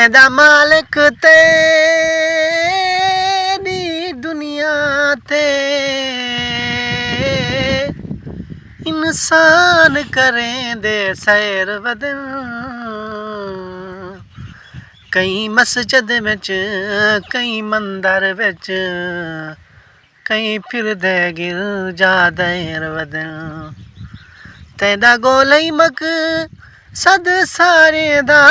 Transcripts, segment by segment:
तैदा मालिक तेरी दुनिया ते इंसान करें दे सैर वदन कई मस्जिद विच कई मंदर विच कई फिरदे गिरजा दैर वदन तैदा गोलई मक सद सारे दा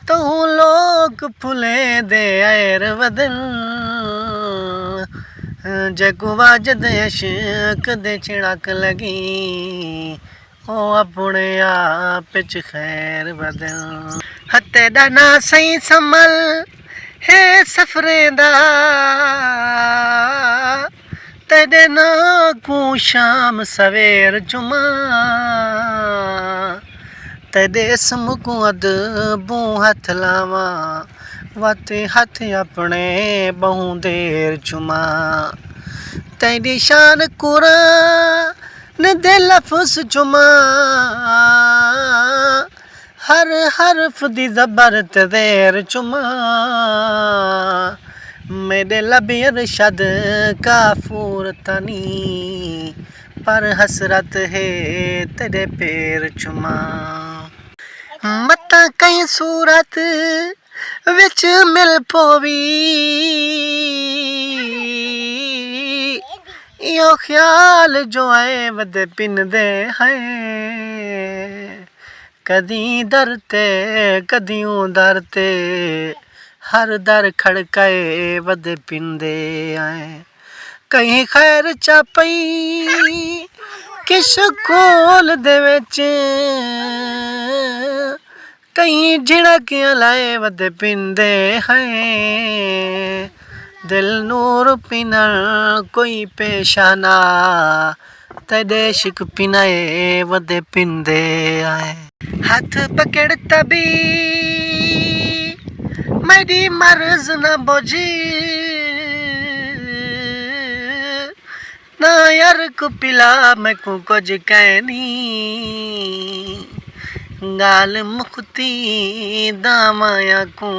तू लोक फुले दे ऐर वदन जगू वाजद अशक दे छिड़क लगी ओ अपने आप च खैर बदल हत्ते दा ना सही संभल है सफरे दा तेरे ना को शाम सवेर जुमा तेरे इसम को अदबू हथ लावा वाते हथ अपने बहु देर चुमा तेरी शान कुरान दे लफ्ज़ चुमा हर हरफ दी ज़बर ते देर चुमा मेरे लब अरशद काफूर तनी पर हसरत है तेरे पैर चुमा मता कई सूरत विच मिल पोवी यो ख्याल जो आए वद पिंदे हैं कदी दर ते कदियों दर ते हर दर खड़काए वद पिंदे आए कहीं खैर चापई किश कोल दे विच कहीं झिड़कियां लाए वद पिंदे हैं दिल नूर पिनल कोई पेशाना तेरे शिक पिनाए वदे पिंदे आए हाथ पकड़ तभी मेरी मर्ज न बोझी ना यार को पिला मैं को कुछ कहनी गाल मुक्ति दामाया को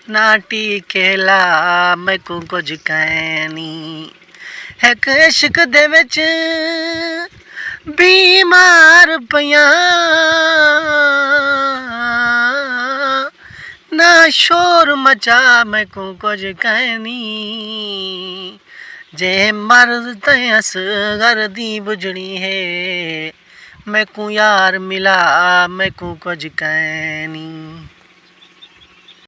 नाटी केला मैं को कुछ कहनी है इश्क दे विच बीमार पिया ना शोर मचा मैं को कुछ कहनी जे मर्द तयस घर दी बुझनी है मैं को यार मिला मैं को कुछ कहनी।